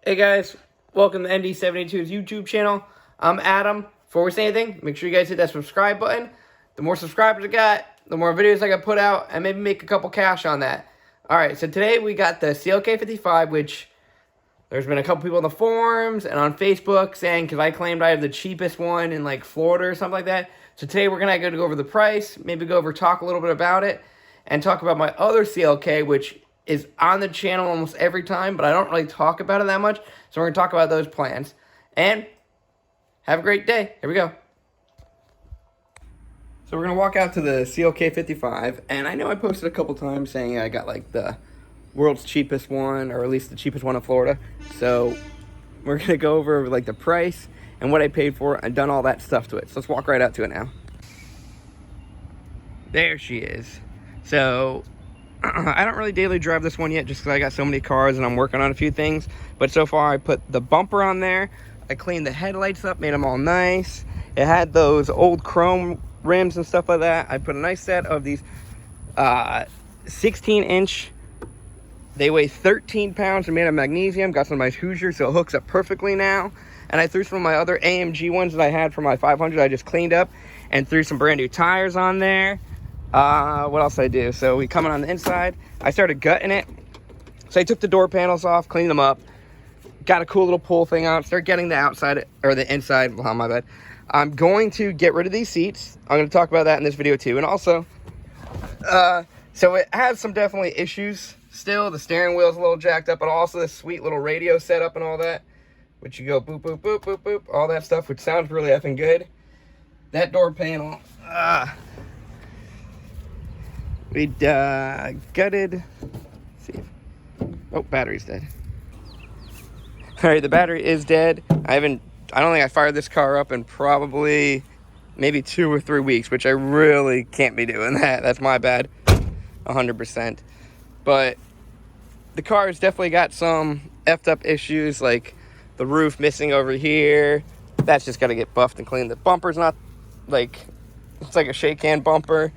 Hey guys, welcome to ND72's YouTube channel. I'm Adam. Before we say anything, make sure you guys hit that subscribe button. The more subscribers I got, the more videos I can put out, and maybe make a couple cash on that. Alright, so today we got the CLK55, which there's been a couple people in the forums and on Facebook saying, because I claimed I have the cheapest one in like Florida or something like that. So today we're going to go over the price, maybe talk a little bit about it, and talk about my other CLK, which is on the channel almost every time, but I don't really talk about it that much. So we're going to talk about those plans. And have a great day. Here we go. So we're going to walk out to the CLK55, and I know I posted a couple times saying I got like the world's cheapest one, or at least the cheapest one in Florida. So we're going to go over like the price and what I paid for and done all that stuff to it. So let's walk right out to it now. There she is. So I don't really daily drive this one yet just because I got so many cars and I'm working on a few things. But so far I put the bumper on there. I cleaned the headlights up, made them all nice. It had those old chrome rims and stuff like that. I put a nice set of these 16-inch. They weigh 13 pounds. They're made of magnesium. Got some nice Hoosiers, so it hooks up perfectly now. And I threw some of my other AMG ones that I had for my 500. I just cleaned up and threw some brand new tires on there. What else did I do? So we coming on the inside. I started gutting it. So I took the door panels off, cleaned them up. Got a cool little pull thing out. Start getting the outside, or the inside. Oh, my bad. I'm going to get rid of these seats. I'm going to talk about that in this video too. And also, so it has some definitely issues still. The steering wheel's a little jacked up, but also this sweet little radio setup and all that. Which you go boop, boop, boop, boop, boop. All that stuff, which sounds really effing good. That door panel, we gutted. Let's see. Oh, battery's dead. All right, the battery is dead. I don't think I fired this car up in probably maybe 2 or 3 weeks, which I really can't be doing that. That's my bad, 100%. But the car has definitely got some effed up issues, like the roof missing over here. That's just got to get buffed and cleaned. The bumper's not like, it's like a shake hand bumper.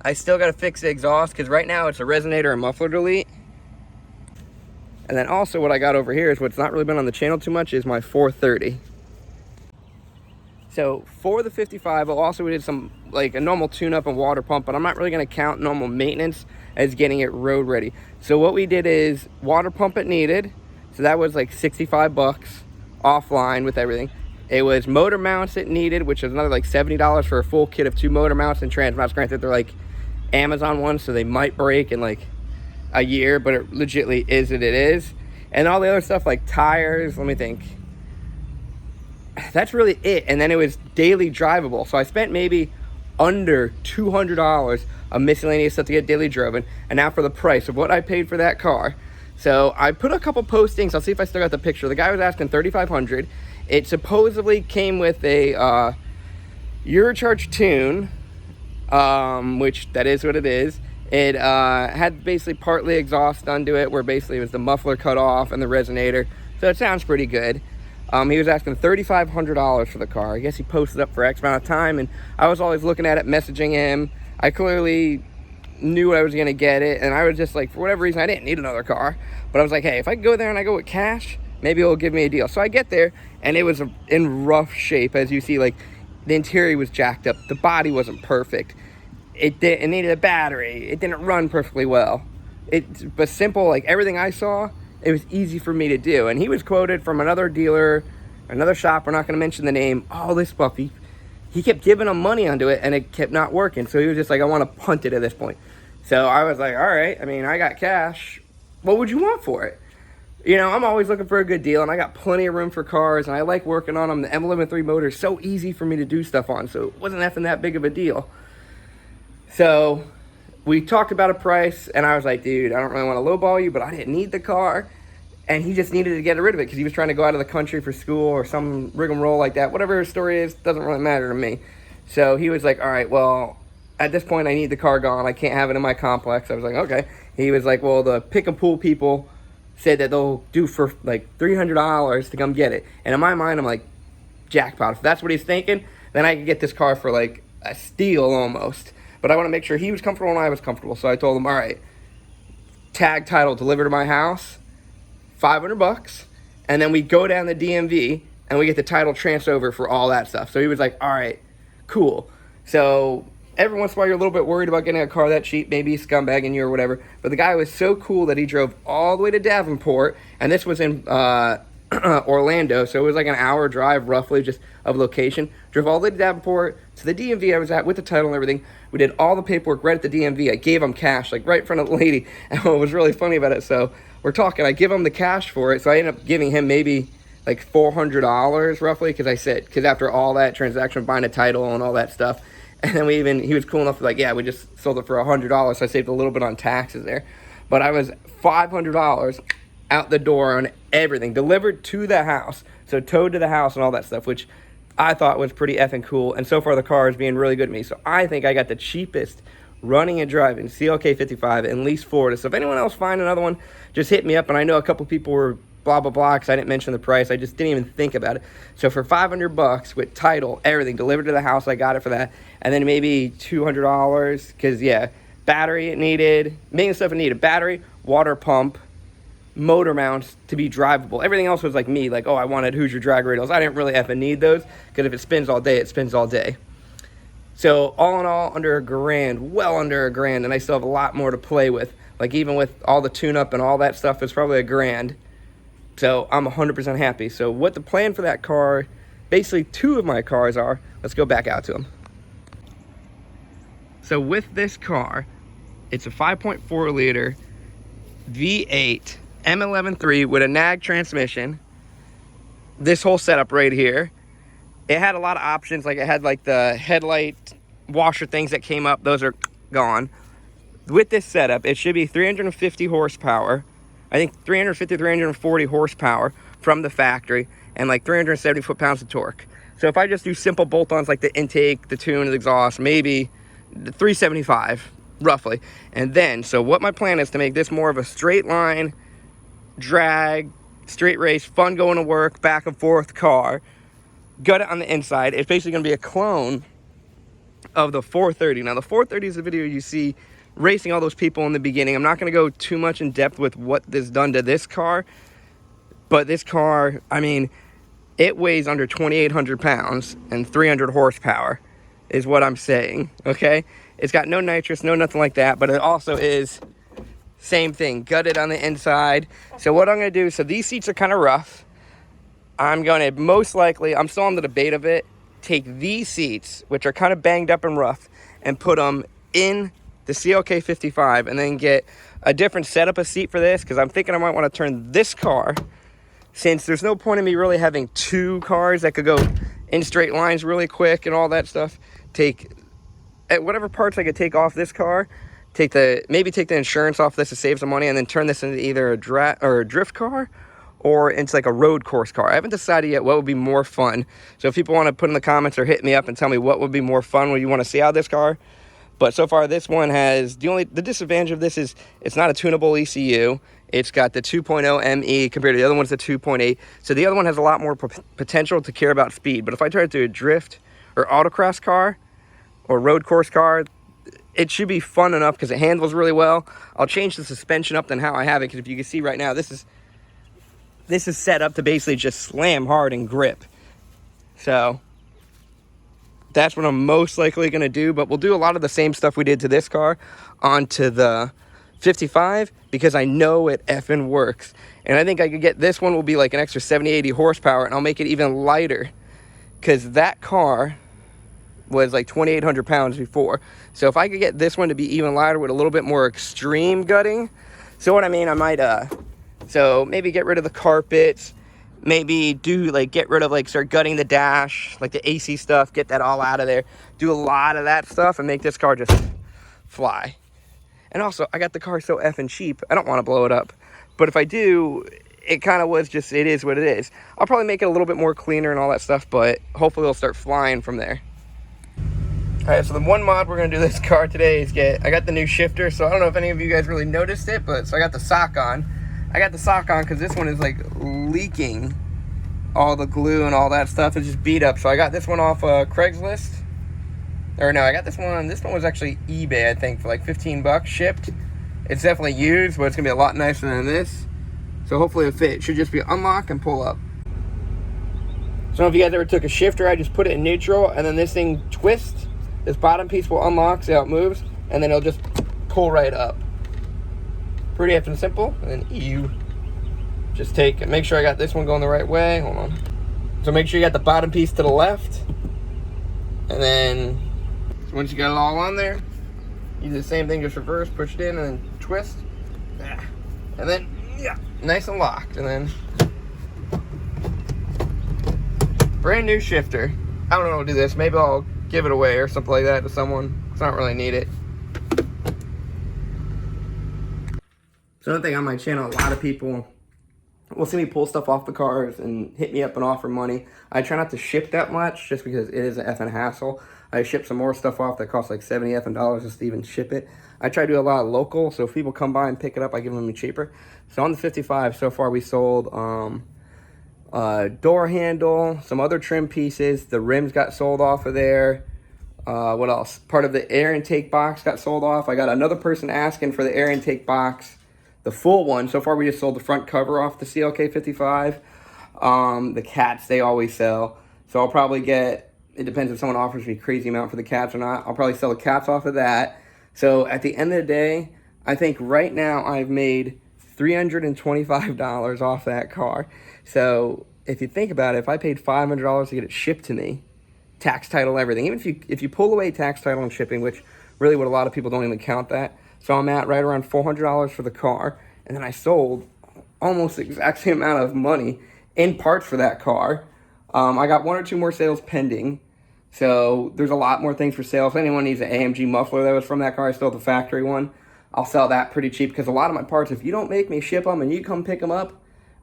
I still got to fix the exhaust because right now it's a resonator and muffler delete. And then also what I got over here is what's not really been on the channel too much is my 430. So for the 55, also we did some like a normal tune-up and water pump, but I'm not really going to count normal maintenance as getting it road ready. So what we did is water pump it needed. So that was like 65 bucks offline with everything. It was motor mounts it needed, which is another like $70 for a full kit of 2 motor mounts and trans mounts. Granted, they're like Amazon ones, so they might break in like a year, but it legitly is what it is. And all the other stuff like tires, let me think. That's really it. And then it was daily drivable. So I spent maybe under $200 of miscellaneous stuff to get daily driven. And now for the price of what I paid for that car. So I put a couple postings. I'll see if I still got the picture. The guy was asking $3,500. It supposedly came with a Eurocharge tune, which that is what it is. It had basically partly exhaust done to it, where basically it was the muffler cut off and the resonator. So it sounds pretty good. He was asking $3,500 for the car. I guess he posted up for X amount of time, and I was always looking at it, messaging him. I clearly knew I was going to get it, and I was just like, for whatever reason, I didn't need another car. But I was like, hey, if I go there and I go with cash, maybe it'll give me a deal. So I get there, and it was in rough shape. As you see, like, the interior was jacked up. The body wasn't perfect. It needed a battery. It didn't run perfectly well. It was simple, like everything I saw, it was easy for me to do. And he was quoted from another dealer, another shop, we're not going to mention the name, all this stuff. He kept giving him money onto it, and it kept not working. So he was just like, I want to punt it at this point. So I was like, all right, I mean, I got cash. What would you want for it? You know, I'm always looking for a good deal, and I got plenty of room for cars, and I like working on them. The M11.3 motor is so easy for me to do stuff on, so it wasn't nothing that big of a deal. So we talked about a price, and I was like, dude, I don't really want to lowball you, but I didn't need the car. And he just needed to get rid of it because he was trying to go out of the country for school or some rigmarole like that. Whatever his story is, doesn't really matter to me. So he was like, all right, well, at this point, I need the car gone. I can't have it in my complex. I was like, okay. He was like, well, the pick and pull people said that they'll do for like $300 to come get it. And in my mind, I'm like, jackpot. If that's what he's thinking, then I could get this car for like a steal almost. But I want to make sure he was comfortable and I was comfortable. So I told him, all right, tag title delivered to my house, $500. and then we go down the DMV and we get the title transfer over for all that stuff. So he was like, all right, cool. So every once in a while you're a little bit worried about getting a car that cheap, maybe scumbagging you or whatever. But the guy was so cool that he drove all the way to Davenport, and this was in Orlando, so it was like an hour drive roughly just of location. Drove all the way to Davenport to the DMV I was at with the title and everything. We did all the paperwork right at the DMV. I gave him cash, like right in front of the lady. And what was really funny about it, so we're talking, I give him the cash for it, so I ended up giving him maybe like $400 roughly, because after all that transaction, buying a title and all that stuff, and then he was cool enough to like, yeah, we just sold it for $100, so I saved a little bit on taxes there. But I was $500 out the door on everything, delivered to the house, so towed to the house and all that stuff, which I thought was pretty effing cool. And so far the car is being really good to me, so I think I got the cheapest running and driving CLK55 in Lease, Florida. So if anyone else find another one, just hit me up. And I know a couple people were blah blah blah because I didn't mention the price. I just didn't even think about it. So for $500 with title, everything delivered to the house, I got it for that. And then maybe $200 because yeah, battery it needed, main stuff it needed, battery, water pump, motor mounts to be drivable. Everything else was like me, like, oh, I wanted Hoosier drag radials. I didn't really effing need those because if it spins all day, it spins all day. So all in all, under a grand, well under a grand, and I still have a lot more to play with. Like even with all the tune-up and all that stuff, it's probably a grand. So I'm 100% happy. So what the plan for that car, basically two of my cars are, let's go back out to them. So with this car, it's a 5.4 liter V8 M11.3 with a nag transmission. This whole setup right here. It had a lot of options, like it had like the headlight washer things that came up, those are gone. With this setup, it should be 350 horsepower. I think 350, 340 horsepower from the factory and like 370 foot-pounds of torque. So if I just do simple bolt-ons like the intake, the tune, the exhaust, maybe 375 roughly. And then, so what my plan is to make this more of a straight line, drag, straight race, fun going to work, back and forth car. Gut it on the inside. It's basically going to be a clone of the 430. Now the 430 is the video you see racing all those people in the beginning. I'm not going to go too much in depth with what this done to this car, but this car, I mean, it weighs under 2,800 pounds and 300 horsepower is what I'm saying, okay? It's got no nitrous, no nothing like that, but it also is same thing, gutted on the inside. So what I'm going to do, so these seats are kind of rough. I'm going to most likely, I'm still on the debate of it, take these seats, which are kind of banged up and rough, and put them in the CLK55 and then get a different setup of seat for this, because I'm thinking I might want to turn this car, since there's no point in me really having two cars that could go in straight lines really quick and all that stuff. Take whatever parts I could take off this car, maybe take the insurance off this to save some money, and then turn this into either a drift car or it's like a road course car. I haven't decided yet what would be more fun. So if people want to put in the comments or hit me up and tell me what would be more fun, what you want to see out of this car. But so far this one has, the disadvantage of this is it's not a tunable ECU. It's got the 2.0 ME compared to the other one's the 2.8. So the other one has a lot more potential to care about speed. But if I try to do a drift or autocross car or road course car, it should be fun enough because it handles really well. I'll change the suspension up than how I have it, because if you can see right now, this is set up to basically just slam hard and grip. So that's what I'm most likely going to do, but we'll do a lot of the same stuff we did to this car onto the 55 because I know it effing works. And I think I could get this one will be like an extra 70, 80 horsepower, and I'll make it even lighter because that car was like 2,800 pounds before. So if I could get this one to be even lighter with a little bit more extreme gutting, so what I mean, I might so maybe get rid of the carpets, maybe do like get rid of like start gutting the dash, like the AC stuff, get that all out of there, do a lot of that stuff and make this car just fly. And also I got the car so effing cheap, I don't want to blow it up, but if I do, it kind of was just, it is what it is. I'll probably make it a little bit more cleaner and all that stuff, but hopefully it'll start flying from there. All right, so the one mod we're gonna do this car today is I got the new shifter. So I don't know if any of you guys really noticed it, but so I got the sock on. I got the sock on because this one is like leaking all the glue and all that stuff. It's just beat up. So I got this one off Craigslist. Or no, I got this one. This one was actually eBay, I think, for like 15 bucks shipped. It's definitely used, but it's gonna be a lot nicer than this. So hopefully it'll fit. It should just be unlock and pull up. So if you guys ever took a shifter, I just put it in neutral, and then this thing twists. This bottom piece will unlock, see how it moves, and then it'll just pull right up. Pretty effing simple. And then you just take it. Make sure I got this one going the right way. Hold on. So make sure you got the bottom piece to the left. And then once you got it all on there, you do the same thing, just reverse, push it in, and then twist. And then, yeah, nice and locked. And then brand new shifter. I don't know how to do this. Maybe I'll give it away or something like that to someone. I don't really need it. So another thing on my channel, a lot of people will see me pull stuff off the cars and hit me up and offer money. I try not to ship that much just because it is an effing hassle. I ship some more stuff off that costs like $70 effing just to even ship it. I try to do a lot of local, so if people come by and pick it up, I give them cheaper. So on the 55, so far we sold door handle, some other trim pieces. The rims got sold off of there. What else? Part of the air intake box got sold off. I got another person asking for the air intake box, the full one. So far we just sold the front cover off the CLK55. The cats, they always sell. So I'll probably get, it depends if someone offers me a crazy amount for the cats or not. I'll probably sell the cats off of that. So at the end of the day, I think right now I've made $325 off that car. So if you think about it, if I paid $500 to get it shipped to me, tax, title, everything, even if you pull away tax, title, and shipping, which really what a lot of people don't even count that. So I'm at right around $400 for the car, and then I sold almost the exact same amount of money in parts for that car. I got 1 or 2 more sales pending, so there's a lot more things for sale. If anyone needs an AMG muffler that was from that car, I still have the factory one. I'll sell that pretty cheap because a lot of my parts, if you don't make me ship them and you come pick them up,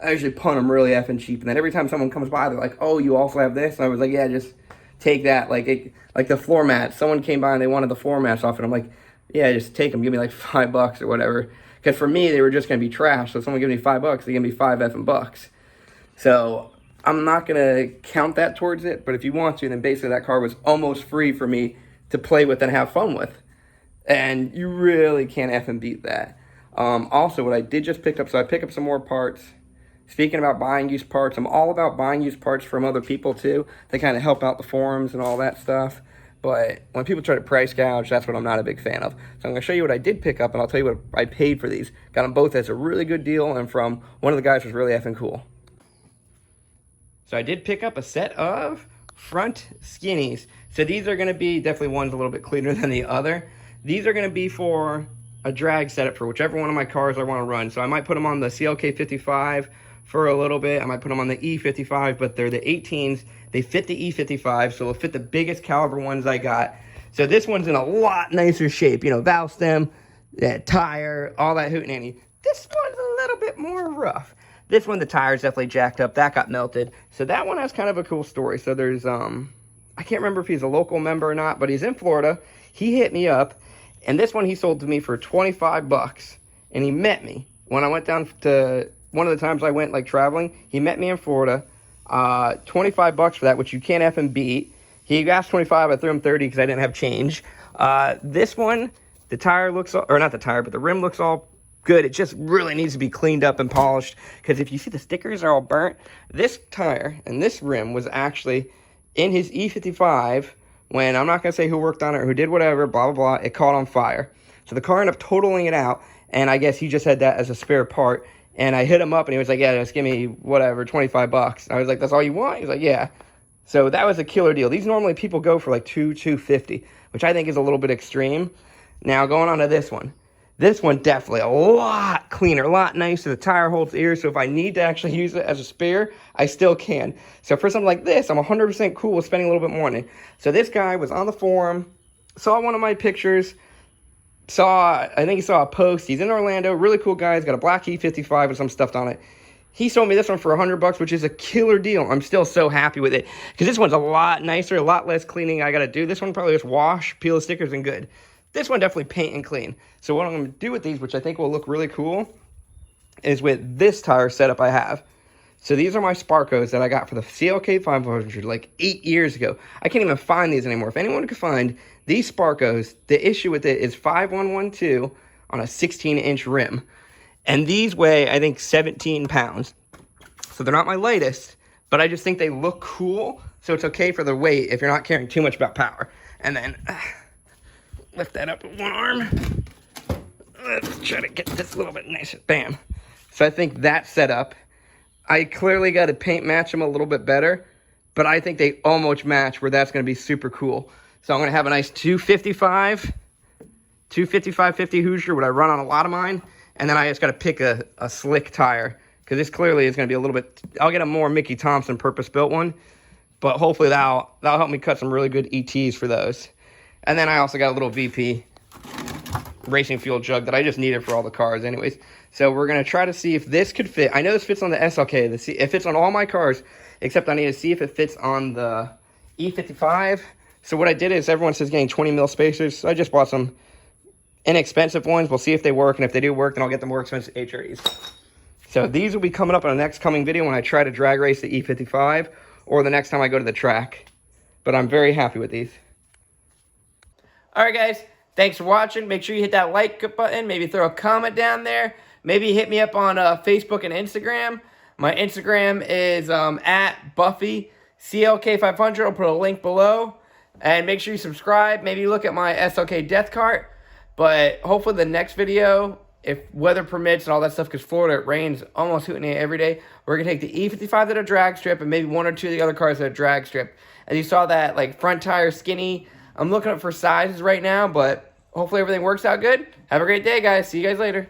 I usually punt them really effing cheap. And then every time someone comes by, they're like, "Oh, you also have this?" And I was like, "Yeah, just take that." Like the floor mats. Someone came by and they wanted the floor mats off, and I'm like, "Yeah, just take them. Give me like $5 or whatever." Because for me, they were just gonna be trash. So if someone gives me $5, they're gonna be $5 effing bucks. So I'm not gonna count that towards it. But if you want to, then basically that car was almost free for me to play with and have fun with. And you really can't effing beat that. Also, what I did just pick up, so I picked up some more parts. Speaking about buying used parts, I'm all about buying used parts from other people too. They kind of help out the forums and all that stuff. But when people try to price gouge, that's what I'm not a big fan of. So I'm going to show you what I did pick up, and I'll tell you what I paid for these. Got them both as a really good deal, and from one of the guys who was really effing cool. So I did pick up a set of front skinnies. So these are going to be, definitely one's a little bit cleaner than the other. These are going to be for a drag setup for whichever one of my cars I want to run. So I might put them on the CLK55 for a little bit. I might put them on the E55, but they're the 18s. They fit the E55, so they'll fit the biggest caliber ones I got. So this one's in a lot nicer shape. You know, valve stem, tire, all that hootenanny. This one's a little bit more rough. This one, the tire's definitely jacked up. That got melted. So that one has kind of a cool story. So there's, I can't remember if he's a local member or not, but he's in Florida. He hit me up, and this one he sold to me for $25. And he met me when I went down to, one of the times I went like traveling, he met me in Florida. $25 for that, which you can't effing beat. He asked 25, I threw him 30 because I didn't have change. This one, the tire looks, or not the tire, but the rim looks all good. It just really needs to be cleaned up and polished, because if you see the stickers are all burnt. This tire and this rim was actually in his E55 when, I'm not going to say who worked on it or who did whatever, blah, blah, blah, it caught on fire. So the car ended up totaling it out, and I guess he just had that as a spare part. And I hit him up, and he was like, "Yeah, just give me whatever, $25. I was like, "That's all you want?" He's like, "Yeah." So that was a killer deal. These normally people go for like $250, which I think is a little bit extreme. Now going on to this one. This one definitely a lot cleaner, a lot nicer. The tire holds ears, so if I need to actually use it as a spare, I still can. So for something like this, I'm 100% cool with spending a little bit more money. So this guy was on the forum, saw one of my pictures, I think he saw a post. He's in Orlando, really cool guy. He's got a black E55 with some stuff on it. He sold me this one for $100, which is a killer deal. I'm still so happy with it, because this one's a lot nicer, a lot less cleaning I got to do. This one probably just wash, peel the stickers, and good. This one definitely paint and clean. So what I'm going to do with these, which I think will look really cool, is with this tire setup I have. So these are my Sparkos that I got for the CLK500 like 8 years ago. I can't even find these anymore. If anyone could find these Sparkos, the issue with it is 5112 on a 16-inch rim. And these weigh, I think, 17 pounds. So they're not my lightest, but I just think they look cool. So it's okay for the weight if you're not caring too much about power. And then lift that up with one arm. Let's try to get this a little bit nicer. Bam. So I think that setup, I clearly got to paint match them a little bit better, but I think they almost match where that's going to be super cool. So I'm going to have a nice 255 50 Hoosier, what I run on a lot of mine. And then I just got to pick a slick tire, because this clearly is going to be a little bit, I'll get a more Mickey Thompson purpose-built one, but hopefully that'll help me cut some really good ETs for those. And then I also got a little VP racing fuel jug that I just needed for all the cars anyways. So we're going to try to see if this could fit. I know this fits on the SLK. It fits on all my cars, except I need to see if it fits on the E55. So what I did is, everyone says getting 20 mil spacers. So I just bought some inexpensive ones. We'll see if they work, and if they do work, then I'll get the more expensive HREs. So these will be coming up in the next coming video when I try to drag race the E55, or the next time I go to the track. But I'm very happy with these. Alright guys, thanks for watching. Make sure you hit that like button, maybe throw a comment down there. Maybe hit me up on Facebook and Instagram. My Instagram is at Buffy CLK500. I'll put a link below. And make sure you subscribe. Maybe look at my SLK death cart. But hopefully the next video, if weather permits and all that stuff, because Florida, it rains almost hooting it every day, we're going to take the E55 to the drag strip and maybe one or two of the other cars to the drag strip. As you saw that like front tire skinny, I'm looking up for sizes right now, but hopefully everything works out good. Have a great day, guys. See you guys later.